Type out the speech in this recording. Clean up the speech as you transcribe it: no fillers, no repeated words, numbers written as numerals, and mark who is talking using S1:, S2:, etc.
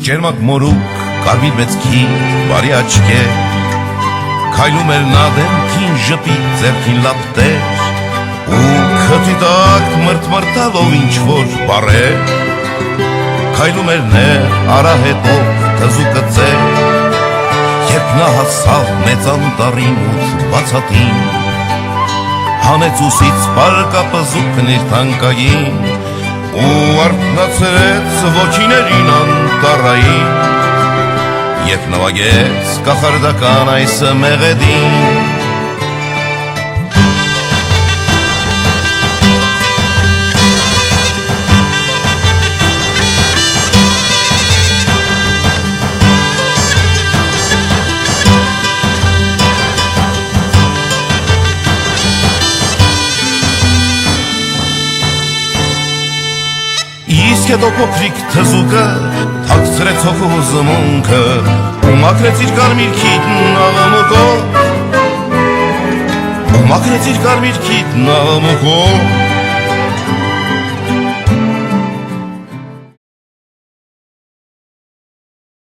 S1: Ճերմակ մորուք, կարմիր մեծ քիթ, բարի աչքեր, քայլում էր նա դեմքին ժպիտ, ձեռքին լապտեր, ու քթի տակ մրթմրթալով ինչ-որ բառեր, քայլում էր ներ, արահետով, թզուկը ծեր, երբ նա հասավ մեծ անտառին ութ բացատին, հանեց ուսից պարկապզուկն իր թանկային, ու արթնացրեց ոչիներին անտառային, երբ նվագեց կախարդական այս մեղեդին, Իսկ հետո փոքրիկ թզուկը թաքցրեց հոգու զմունքը ու մաքրեց իր կարմիր քիթն աղմուկով, ու մաքրեց իր կարմիր քիթն աղմուկով,